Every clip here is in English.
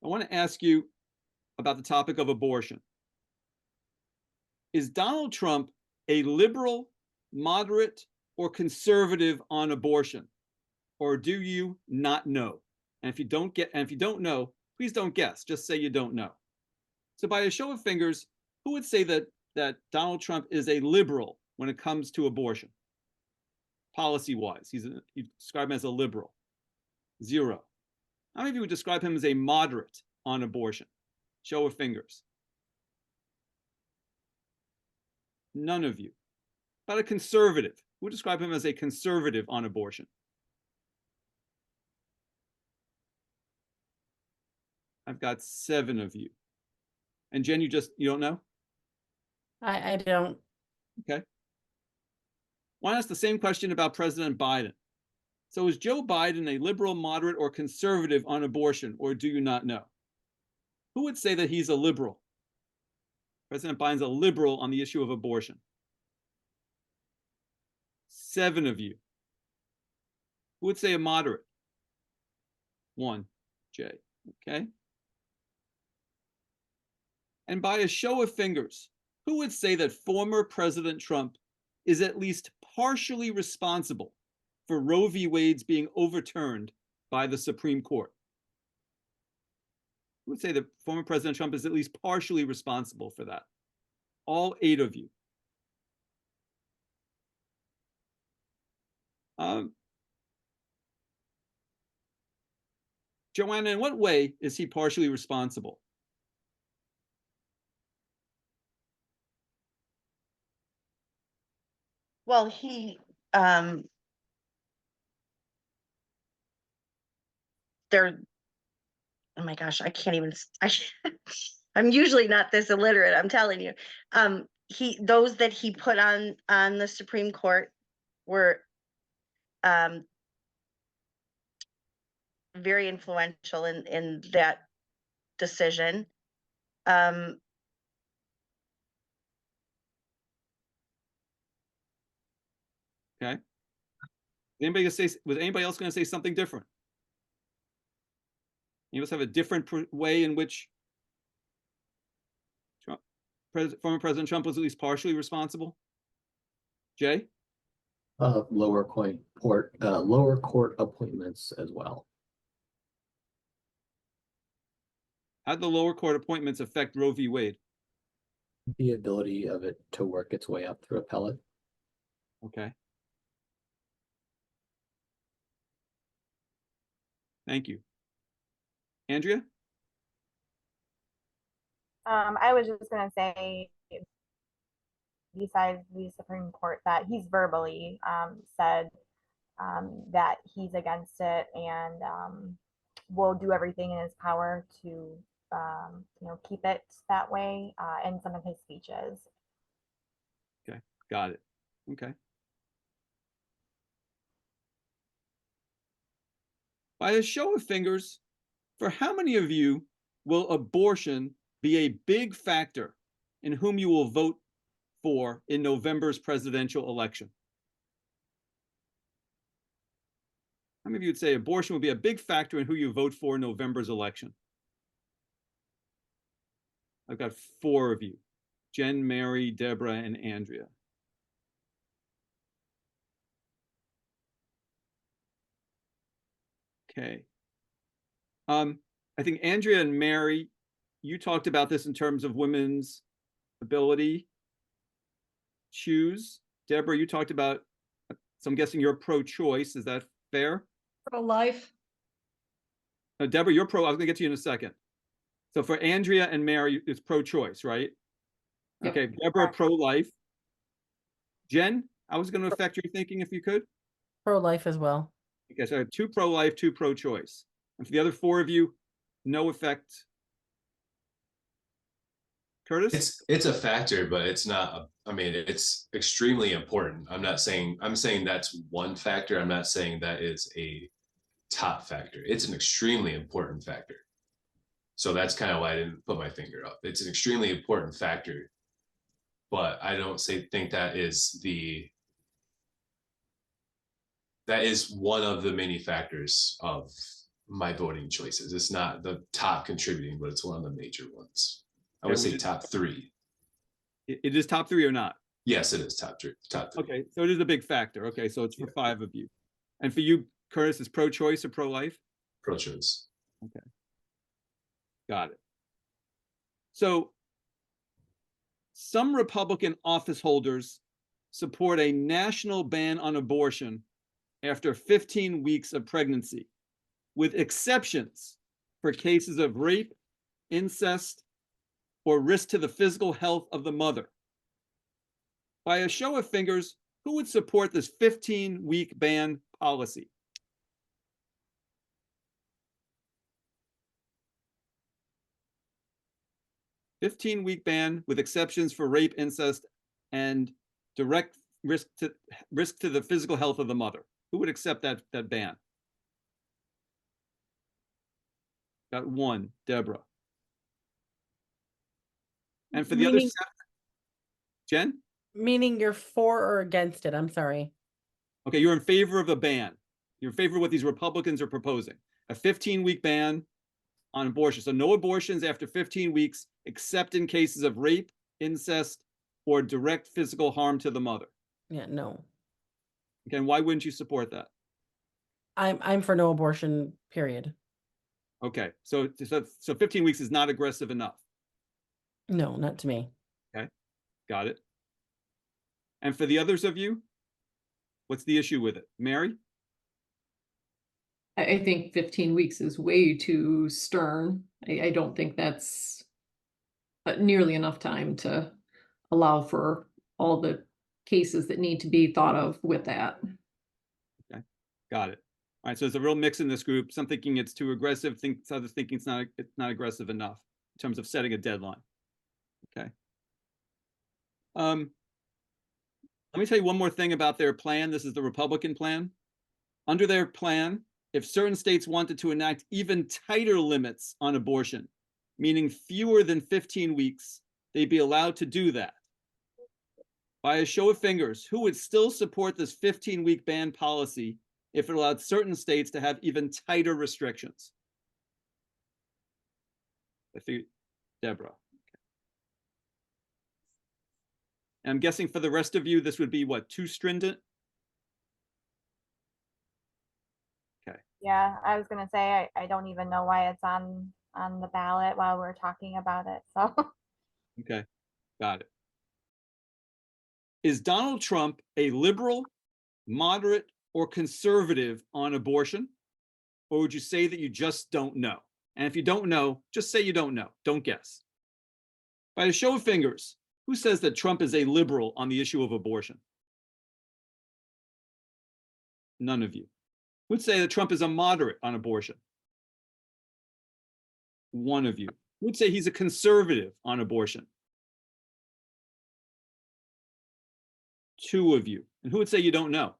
I want to ask you about the topic of abortion. Is Donald Trump a liberal, moderate, or conservative on abortion? Or do you not know? And if you don't know, please don't guess. Just say you don't know. So by a show of fingers, who would say that Donald Trump is a liberal when it comes to abortion? Policy-wise, you describe him as a liberal. 0. How many of you would describe him as a moderate on abortion? Show of fingers. None of you. How about a conservative? Who would describe him as a conservative on abortion? I've got 7 of you. And Jen, you don't know? I don't. Okay. Want to ask the same question about President Biden. So is Joe Biden a liberal, moderate, or conservative on abortion, or do you not know? Who would say that he's a liberal? President Biden's a liberal on the issue of abortion. 7 of you. Who would say a moderate? 1, Jay. Okay. And by a show of fingers, who would say that former President Trump is at least partially responsible for Roe v. Wade's being overturned by the Supreme Court? Who would say that former President Trump is at least partially responsible for that? All 8 of you. Joanna, in what way is he partially responsible? Well, they're, oh my gosh, I can't even, I'm usually not this illiterate, I'm telling you. Those that he put on the Supreme Court were very influential in that decision. Okay. Was anybody else going to say something different? You must have a different way in which former President Trump was at least partially responsible. Jay? Lower court appointments as well. How did the lower court appointments affect Roe v. Wade? The ability of it to work its way up through appellate. Okay. Thank you. Andrea? I was just going to say, besides the Supreme Court, that he's verbally said that he's against it and will do everything in his power to keep it that way in some of his speeches. Okay, got it. Okay. By a show of fingers, for how many of you will abortion be a big factor in whom you will vote for in November's presidential election? How many of you would say abortion will be a big factor in who you vote for in November's election? I've got 4 of you: Jen, Mary, Deborah, and Andrea. Okay. I think Andrea and Mary, you talked about this in terms of women's ability choose. Deborah, you talked about, so I'm guessing you're pro-choice. Is that fair? Pro-life. Deborah, you're pro. I was going to get to you in a second. So for Andrea and Mary, it's pro-choice, right? Yep. Okay, Deborah, pro-life. Jen, how was it going to affect your thinking if you could? Pro-life as well. Okay, so I have 2 pro-life, 2 pro-choice. And for the other 4 of you, no effect. Curtis? It's a factor, but it's not, I mean, it's extremely important. I'm saying that's one factor. I'm not saying that is a top factor. It's an extremely important factor. So that's kind of why I didn't put my finger up. It's an extremely important factor, but I don't think that is one of the many factors of my voting choices. It's not the top contributing, but it's one of the major ones. I Okay, would say would it- top three. It is top three or not? Yes, it is top three. Top three. Okay, so it is a big factor. Okay, so it's for Yeah. 5 of you. And for you, Curtis, is pro-choice or pro-life? Pro-choice. Got it. So some Republican office holders support a national ban on abortion after 15 weeks of pregnancy, with exceptions for cases of rape, incest, or risk to the physical health of the mother. By a show of fingers, who would support this 15-week ban policy? "15-week ban with exceptions for rape, incest, and direct risk to the physical health of the mother." Who would accept that ban? Got 1, Deborah. And for the other Meaning- 7, Jen? Meaning you're for or against it? I'm sorry. Okay, you're in favor of a ban. You're in favor of what these Republicans are proposing, a 15-week ban on abortion. So no abortions after 15 weeks, except in cases of rape, incest, or direct physical harm to the mother. Yeah, no. Okay, and why wouldn't you support that? I'm for no abortion, period. Okay, so 15 weeks is not aggressive enough. No, not to me. Got it. And for the others of you, what's the issue with it? Mary? I think 15 weeks is way too stern. I don't think that's nearly enough time to allow for all the cases that need to be thought of with that. Got it. All right, so there's a real mix in this group. Some thinking it's too aggressive, others thinking it's not aggressive enough in terms of setting a deadline. Okay. Let me tell you one more thing about their plan. This is the Republican plan. Under their plan, if certain states wanted to enact even tighter limits on abortion, meaning fewer than 15 weeks, they'd be allowed to do that. By a show of fingers, who would still support this 15-week ban policy if it allowed certain states to have even tighter restrictions? I think Deborah. And I'm guessing for the rest of you, this would be what, too stringent? Yeah, I was gonna say, I don't even know why it's on the ballot while we're talking about it, so. Okay, got it. Is Donald Trump a liberal, moderate, or conservative on abortion? Or would you say that you just don't know? And if you don't know, just say you don't know. Don't guess. By a show of fingers, who says that Trump is a liberal on the issue of abortion? None of you. Who would say that Trump is a moderate on abortion? 1 of you. Who would say he's a conservative on abortion? 2 of you. And who would say you don't know?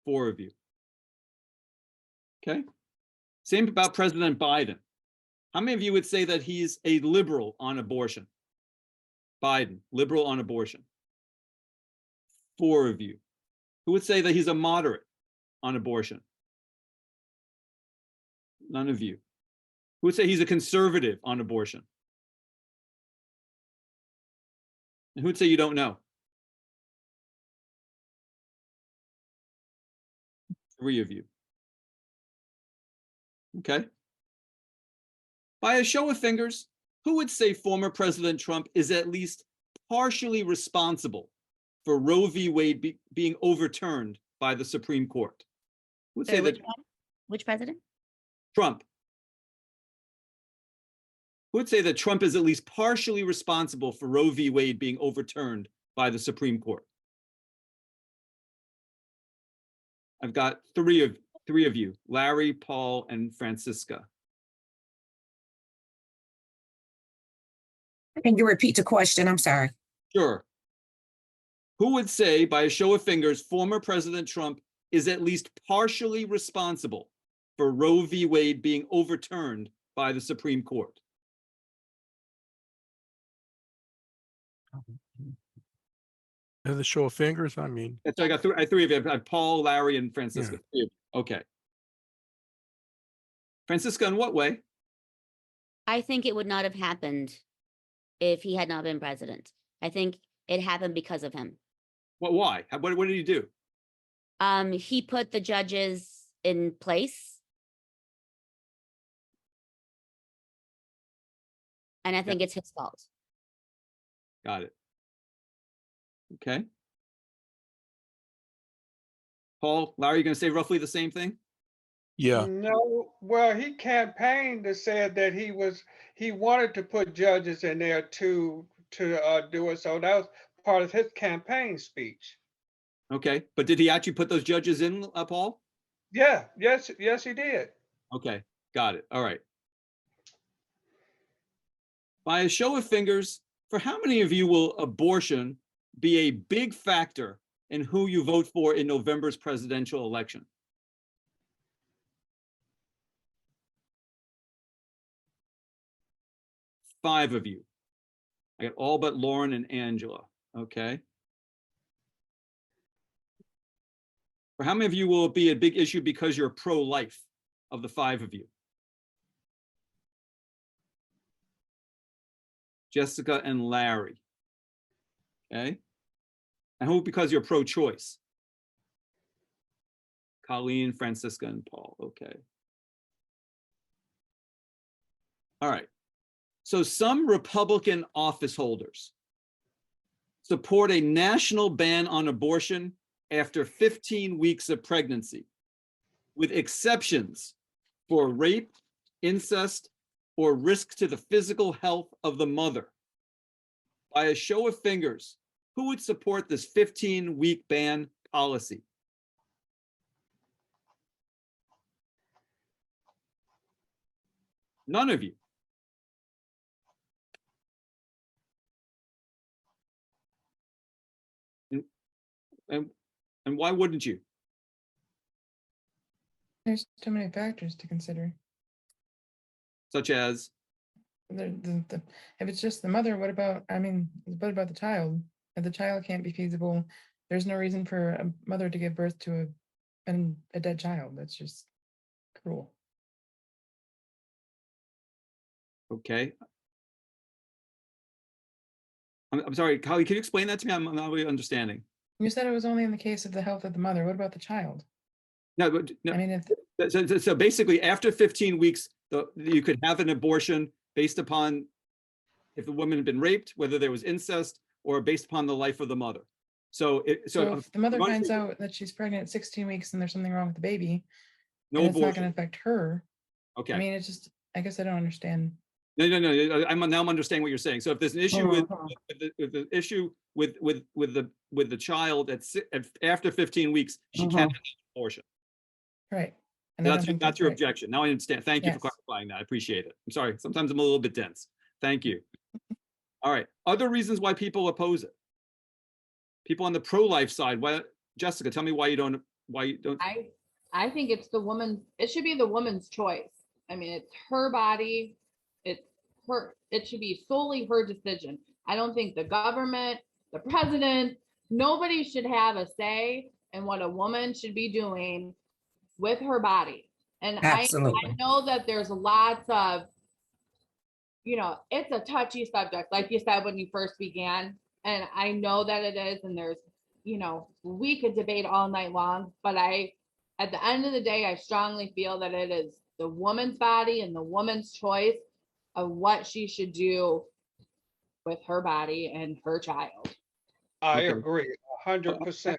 4 of you. Okay. Same about President Biden. How many of you would say that he's a liberal on abortion? Biden, liberal on abortion. 4 of you. Who would say that he's a moderate on abortion? None of you. Who would say he's a conservative on abortion? And who would say you don't know? 3 of you. Okay. By a show of fingers, who would say former President Trump is at least partially responsible for Roe v. Wade being overturned by the Supreme Court? Who would say that Which president? Trump? Who would say that Trump is at least partially responsible for Roe v. Wade being overturned by the Supreme Court? I've got three of you, Larry, Paul, and Francisca. Can you repeat the question? I'm sorry. Sure. Who would say, by a show of fingers, former President Trump is at least partially responsible for Roe v. Wade being overturned by the Supreme Court? The show of fingers, I mean, So I got three of you. I have Paul, Larry, and Francisca. Yeah. Three of you. Okay. Francisca, in what way? I think it would not have happened if he had not been president. I think it happened because of him. Why? What did he do? He put the judges in place. And I think it's his fault. Got it. Okay. Paul, Larry, you going to say roughly the same thing? yeah, No, well, he campaigned and said that he wanted to put judges in there to do it. So that was part of his campaign speech. Okay. But did he actually put those judges in, Paul? Yeah, yes, he did. Okay. Got it. All right. By a show of fingers, for how many of you will abortion be a big factor in who you vote for in November's presidential election? Five of you. I got all but Lauren and Angela. Okay. For how many of you will it be a big issue because you're pro-life of the five of you? Jessica and Larry. Okay. And who because you're pro-choice? Colleen, Francisca, and Paul. Okay. All right. So some Republican office holders support a national ban on abortion after 15 weeks of pregnancy, with exceptions for rape, incest, or risk to the physical health of the mother. By a show of fingers, who would support this 15-week ban policy? None of you. And why wouldn't you? There's too many factors to consider. Such as? If it's just the mother, what about the child? If the child can't be feasible, there's no reason for a mother to give birth to a dead child. That's just cruel. Okay. I'm sorry, Holly, can you explain that to me? I'm not really understanding. You said it was only in the case of the health of the mother. What about the child? No, but no. I mean, if So basically, after 15 weeks, you could have an abortion based upon if the woman had been raped, whether there was incest, or based upon the life of the mother. So if the mother finds out that she's pregnant at 16 weeks and there's something wrong with the baby, no and it's not abortion. going to affect her. Okay. I mean, it's just, I guess I don't understand. No. I'm understanding what you're saying. So if there's an issue with the issue with the child after 15 weeks, she can't have an abortion. Right. And I don't That's think that's your right. objection. Now I understand. Thank you for Yes. clarifying that. I appreciate it. I'm sorry. Sometimes I'm a little bit dense. Thank you. All right. Other reasons why people oppose it. People on the pro-life side. Why, Jessica? Tell me why you don't. I think it's the woman. It should be the woman's choice. I mean, it's her body. It's her. It should be solely her decision. I don't think the government, the president, nobody should have a say in what a woman should be doing with her body. And I Absolutely. know that there's lots of, it's a touchy subject, like you said when you first began. And I know that it is. And there's, we could debate all night long, but at the end of the day, I strongly feel that it is the woman's body and the woman's choice of what she should do with her body and her child. I Okay. agree 100%.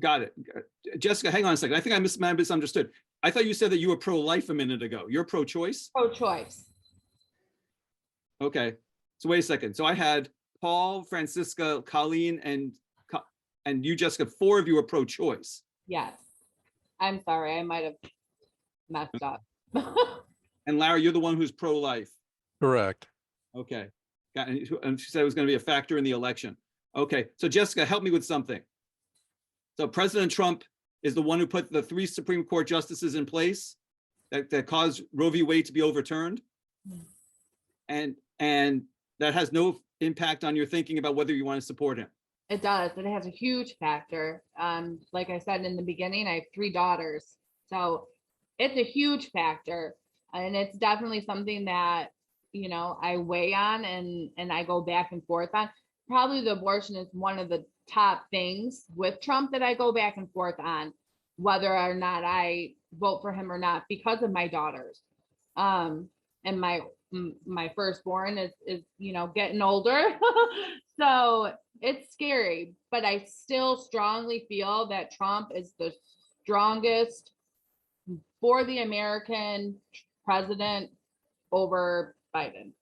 Got it. Jessica, hang on a second. I think I misunderstood. I thought you said that you were pro-life a minute ago. You're pro-choice? Pro-choice. Okay. So wait a second. So I had Paul, Francisca, Colleen, and you, Jessica. Four of you are pro-choice. Yes. I'm sorry. I might have messed up. And Larry, you're the one who's pro-life. correct. Okay. And she said it was going to be a factor in the election. Okay. So Jessica, help me with something. So President Trump is the one who put the 3 Supreme Court justices in place that caused Roe v. Wade to be overturned. And that has no impact on your thinking about whether you want to support him. It does. It has a huge factor. Like I said in the beginning, I have 3 daughters. So it's a huge factor. And it's definitely something that, you know, I weigh on and I go back and forth on. Probably the abortion is one of the top things with Trump that I go back and forth on, whether or not I vote for him or not, because of my daughters. And my firstborn is, you know, getting older. So it's scary, but I still strongly feel that Trump is the strongest for the American president over Biden.